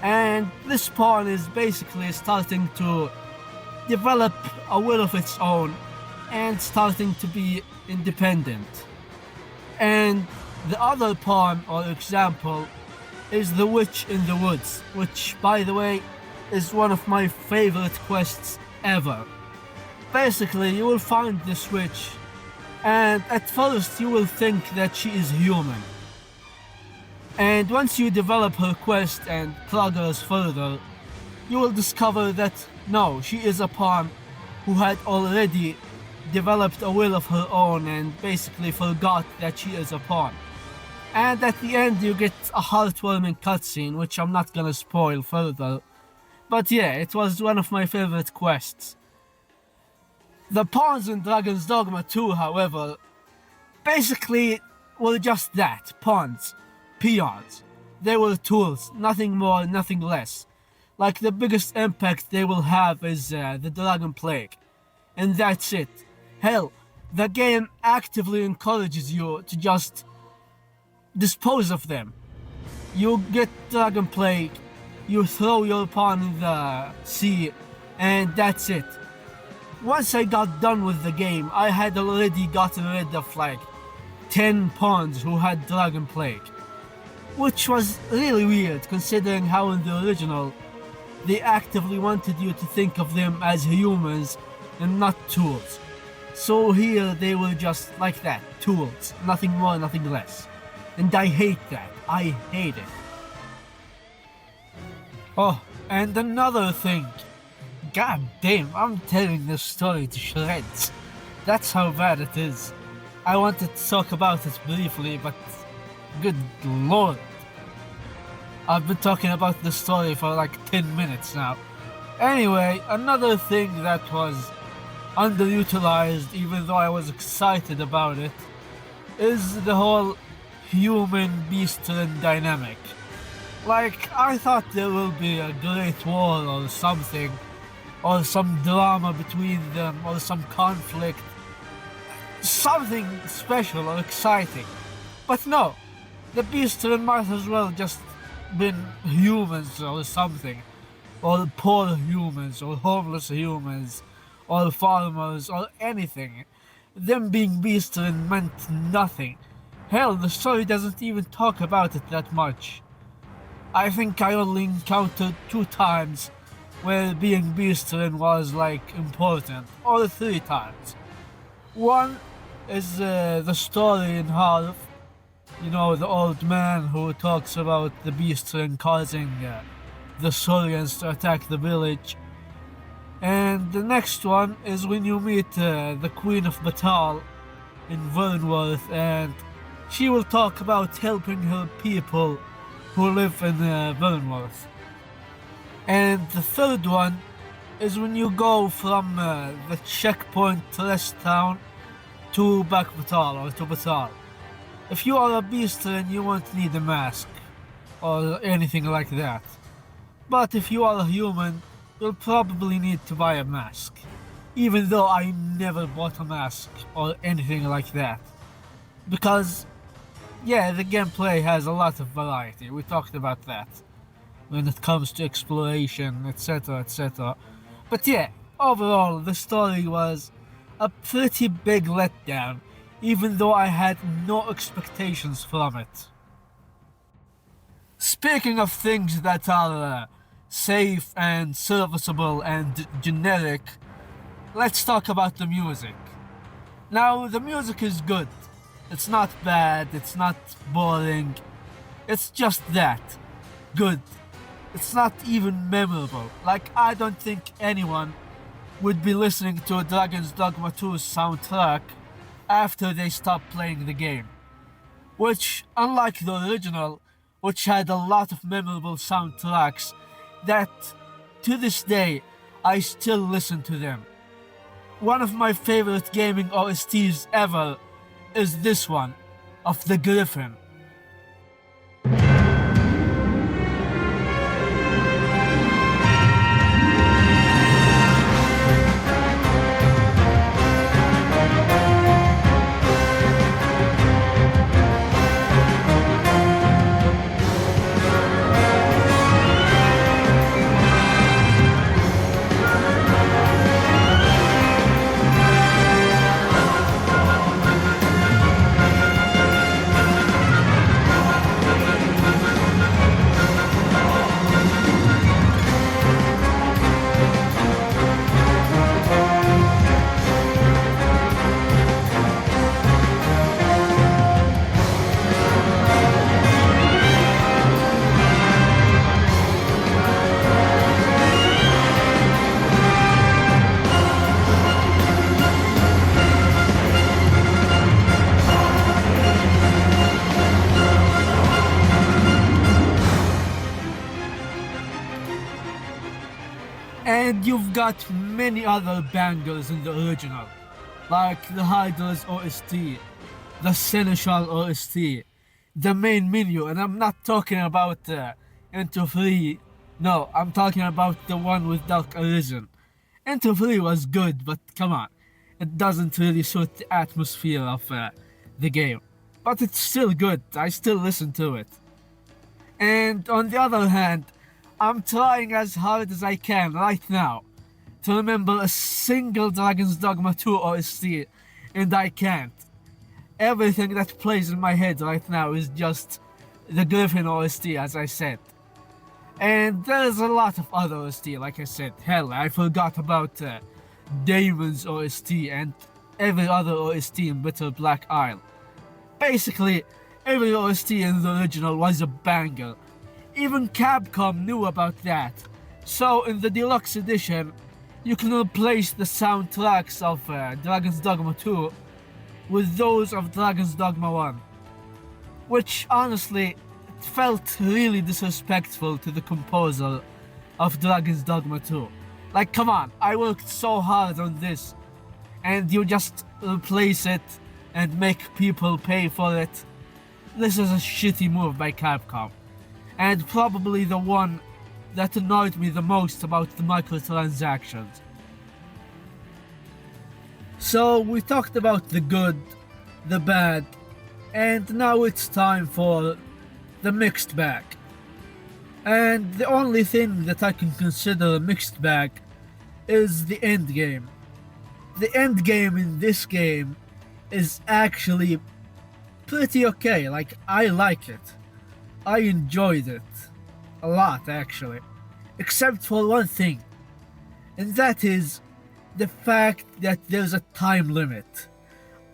And this pawn is basically starting to develop a will of its own and starting to be independent. And the other pawn or example is the Witch in the Woods, which, by the way, is one of my favorite quests ever. Basically, you will find this witch, and at first you will think that she is human. And once you develop her quest and progress further, you will discover that no, she is a pawn who had already developed a will of her own and basically forgot that she is a pawn. And at the end you get a heartwarming cutscene, which I'm not gonna spoil further. But yeah, it was one of my favorite quests. The pawns in Dragon's Dogma 2, however, basically were just that, pawns, peons. They were tools, nothing more, nothing less. Like, the biggest impact they will have is the Dragon Plague. And that's it. Hell, the game actively encourages you to just dispose of them. You get Dragon Plague, you throw your pawn in the sea, and that's it. Once I got done with the game, I had already gotten rid of like 10 pawns who had Dragon Plague. Which was really weird, considering how in the original, they actively wanted you to think of them as humans and not tools. So here they were just like that, tools, nothing more, nothing less. And I hate that, I hate it. Oh, and another thing. God damn, I'm tearing this story to shreds. That's how bad it is. I wanted to talk about it briefly, but good lord. I've been talking about this story for like 10 minutes now. Anyway, another thing that was underutilized, even though I was excited about it, is the whole human-beast-turn dynamic. Like, I thought there will be a great war or something, or some drama between them, or some conflict, something special or exciting. But no, the beast-turn might as well just been humans or something, or poor humans, or homeless humans, or farmers, or anything. Them being beast-turn meant nothing. Hell, the story doesn't even talk about it that much. I think I only encountered 2 times where being Beastren was like important, or 3 times. One is the story in half. You know, the old man who talks about the Beastren causing the Saurians to attack the village. And the next one is when you meet the Queen of Batal in Vernworth, and she will talk about helping her people who live in Vernworth. And the third one is when you go from the checkpoint rest town to Back Batal or to Batal. If you are a Beastren, you won't need a mask or anything like that. But if you are a human, you'll probably need to buy a mask. Even though I never bought a mask or anything like that. Because, yeah, the gameplay has a lot of variety. We talked about that when it comes to exploration, etc., etc. But yeah, overall, the story was a pretty big letdown, even though I had no expectations from it. Speaking of things that are safe and serviceable and generic, let's talk about the music. Now, the music is good. It's not bad, it's not boring. It's just that. Good. It's not even memorable. Like, I don't think anyone would be listening to a Dragon's Dogma 2 soundtrack after they stop playing the game. Which, unlike the original, which had a lot of memorable soundtracks, that to this day I still listen to them. One of my favorite gaming OSTs ever is this one, of the Griffin. And you've got many other bangers in the original, like the Hydra's OST, the Seneschal OST, the main menu, and I'm not talking about Into 3, no, I'm talking about the one with Dark Arisen. Into 3 was good, but come on, it doesn't really suit the atmosphere of the game. But it's still good, I still listen to it. And on the other hand, I'm trying as hard as I can right now to remember a single Dragon's Dogma 2 OST, and I can't. Everything that plays in my head right now is just the Griffin OST, as I said. And there's a lot of other OST, like I said. Hell, I forgot about Damon's OST and every other OST in Bitter Black Isle. Basically, every OST in the original was a banger. Even Capcom knew about that. So in the deluxe edition, you can replace the soundtracks of Dragon's Dogma 2 with those of Dragon's Dogma 1. Which honestly, it felt really disrespectful to the composer of Dragon's Dogma 2. Like, come on, I worked so hard on this, and you just replace it and make people pay for it. This is a shitty move by Capcom. And probably the one that annoyed me the most about the microtransactions. So we talked about the good, the bad, and now it's time for the mixed bag. And the only thing that I can consider a mixed bag is the end game. The end game in this game is actually pretty okay, like I like it. I enjoyed it. A lot, actually. Except for one thing, and that is the fact that there's a time limit.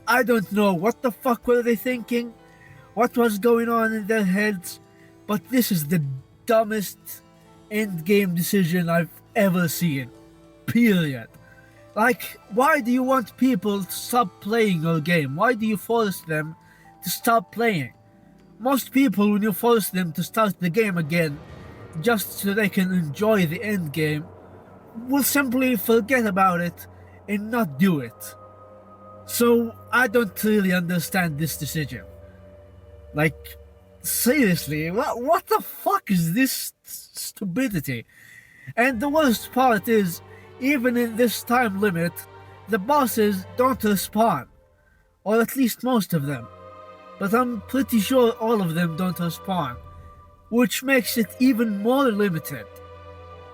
I don't know what the fuck were they thinking, what was going on in their heads, but this is the dumbest endgame decision I've ever seen. Period. Like, why do you want people to stop playing your game? Why do you force them to stop playing? Most people, when you force them to start the game again, just so they can enjoy the end game, will simply forget about it and not do it. So, I don't really understand this decision. Like, seriously, what the fuck is this stupidity? And the worst part is, even in this time limit, the bosses don't respawn. Or at least most of them. But I'm pretty sure all of them don't respawn. Which makes it even more limited.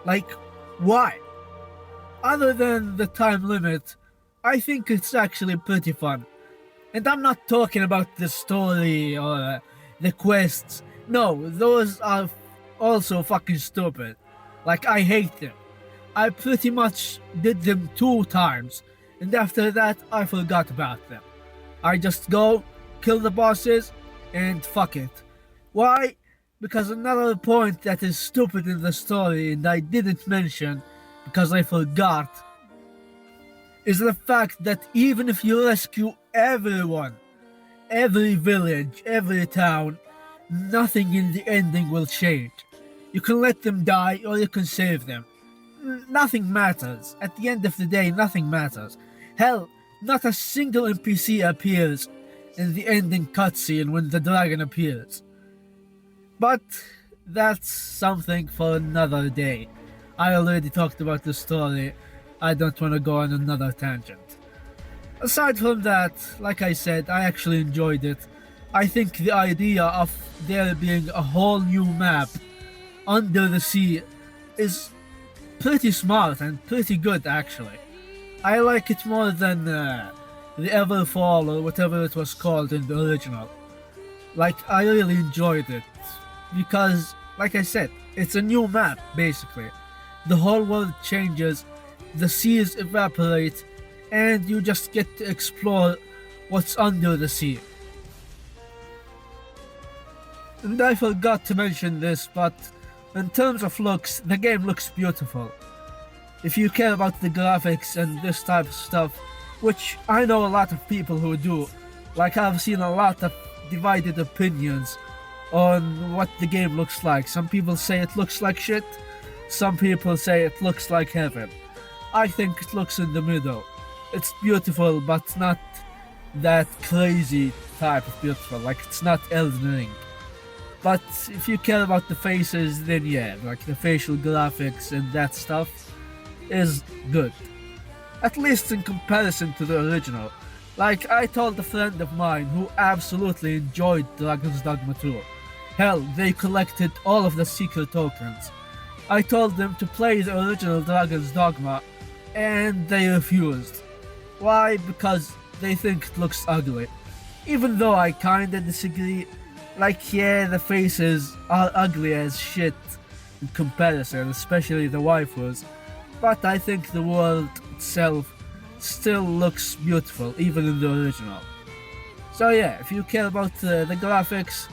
Like, why? Other than the time limit, I think it's actually pretty fun. And I'm not talking about the story or the quests. No, those are also fucking stupid. Like, I hate them. I pretty much did them 2 times, and after that, I forgot about them. I just go, kill the bosses, and fuck it. Why? Because another point that is stupid in the story and I didn't mention, because I forgot, is the fact that even if you rescue everyone, every village, every town, nothing in the ending will change. You can let them die or you can save them. Nothing matters. At the end of the day, nothing matters. Hell, not a single NPC appears in the ending cutscene when the dragon appears. But that's something for another day. I already talked about the story. I don't want to go on another tangent. Aside from that, like I said, I actually enjoyed it. I think the idea of there being a whole new map under the sea is pretty smart and pretty good, actually. I like it more than the Everfall or whatever it was called in the original. Like, I really enjoyed it because, like I said, it's a new map, basically. The whole world changes, the seas evaporate, and you just get to explore what's under the sea. And I forgot to mention this, but in terms of looks, the game looks beautiful. If you care about the graphics and this type of stuff, which I know a lot of people who do, like I've seen a lot of divided opinions on what the game looks like. Some people say it looks like shit, some people say it looks like heaven. I think it looks in the middle. It's beautiful, but not that crazy type of beautiful, like it's not Elden Ring. But if you care about the faces, then yeah, like the facial graphics and that stuff is good. At least in comparison to the original. Like, I told a friend of mine who absolutely enjoyed Dragon's Dogma 2. Hell, they collected all of the secret tokens. I told them to play the original Dragon's Dogma, and they refused. Why? Because they think it looks ugly. Even though I kinda disagree. Like, yeah, the faces are ugly as shit in comparison, especially the waifus. But I think the world itself still looks beautiful, even in the original. So yeah, if you care about the graphics,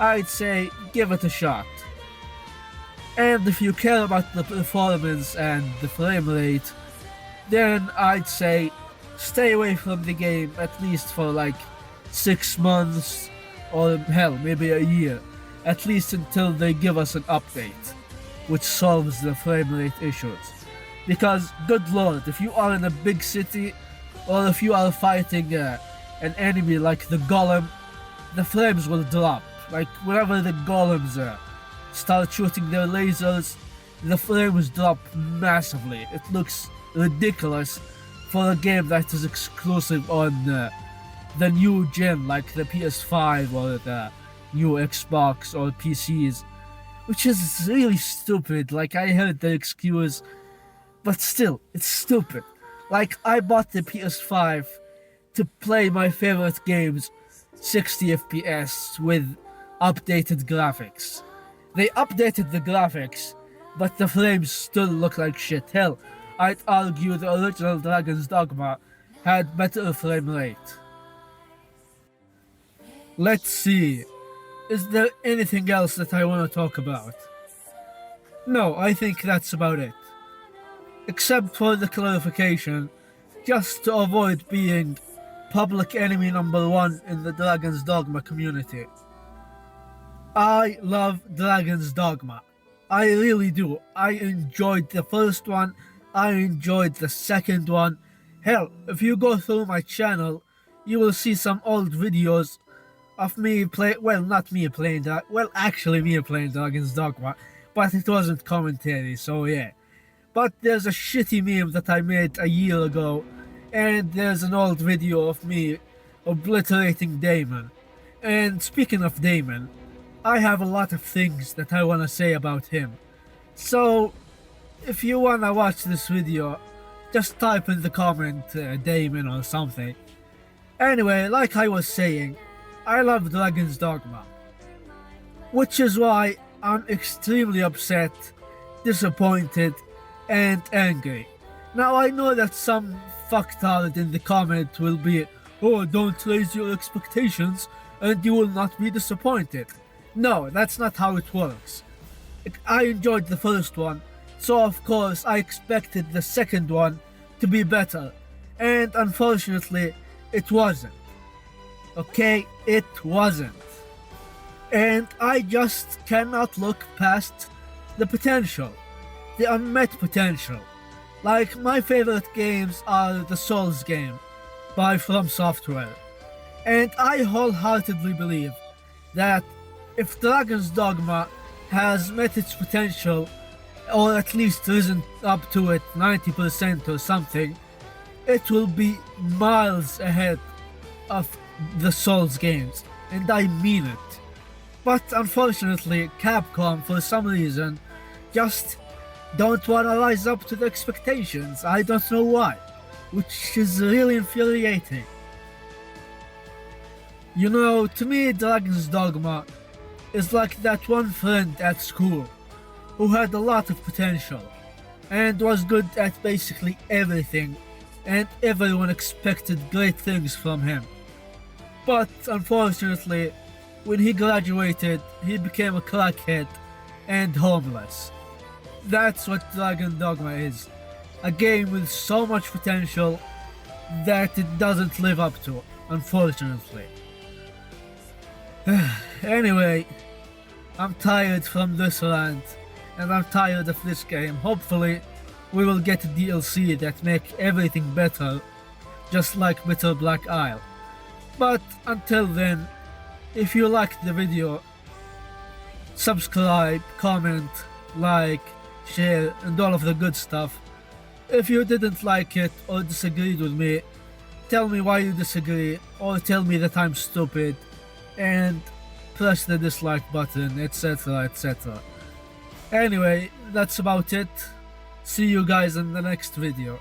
I'd say give it a shot. And if you care about the performance and the frame rate, then I'd say stay away from the game at least for like 6 months, or hell, maybe a year, at least until they give us an update, which solves the frame rate issues. Because, good lord, if you are in a big city, or if you are fighting an enemy like the golem, the frames will drop. Like, whenever the golems start shooting their lasers, the frames drop massively. It looks ridiculous for a game that is exclusive on the new gen, like the PS5 or the new Xbox or PCs, which is really stupid. Like, I heard the excuse, but still, it's stupid. Like, I bought the PS5 to play my favorite games 60 FPS with updated graphics. They updated the graphics, but the frames still look like shit. Hell, I'd argue the original Dragon's Dogma had better frame rate. Let's see, is there anything else that I want to talk about? No, I think that's about it. Except for the clarification, just to avoid being public enemy number one in the Dragon's Dogma community. I love Dragon's Dogma. I really do. I enjoyed the first one. I enjoyed the second one. Hell, if you go through my channel, you will see some old videos of me not me playing Dragon's Dogma, but it wasn't commentary, so yeah. But there's a shitty meme that I made a year ago, and there's an old video of me obliterating Damon. And speaking of Damon, I have a lot of things that I want to say about him. So, if you want to watch this video, just type in the comment Damon or something. Anyway, like I was saying, I love Dragon's Dogma. Which is why I'm extremely upset, disappointed, and angry. Now I know that some fucktard in the comment will be, oh, don't raise your expectations and you will not be disappointed. No, that's not how it works. I enjoyed the first one, so of course I expected the second one to be better, and unfortunately it wasn't. Okay, it wasn't. And I just cannot look past the potential, the unmet potential. Like, my favorite games are the Souls game by From Software, and I wholeheartedly believe that if Dragon's Dogma has met its potential, or at least risen up to it 90% or something, it will be miles ahead of the Souls games, and I mean it. But unfortunately, Capcom, for some reason, just don't want to rise up to the expectations. I don't know why, which is really infuriating. You know, to me, Dragon's Dogma is like that one friend at school who had a lot of potential and was good at basically everything, and everyone expected great things from him. But unfortunately, when he graduated, he became a crackhead and homeless. That's what Dragon Dogma is. A game with so much potential that it doesn't live up to, unfortunately. Anyway, I'm tired from this rant, and I'm tired of this game. Hopefully, we will get a DLC that make everything better, just like Bitter Black Isle. But until then, if you liked the video, subscribe, comment, like, share, and all of the good stuff. If you didn't like it or disagreed with me, tell me why you disagree, or tell me that I'm stupid, and press the dislike button, etc, etc. Anyway, that's about it. See you guys in the next video.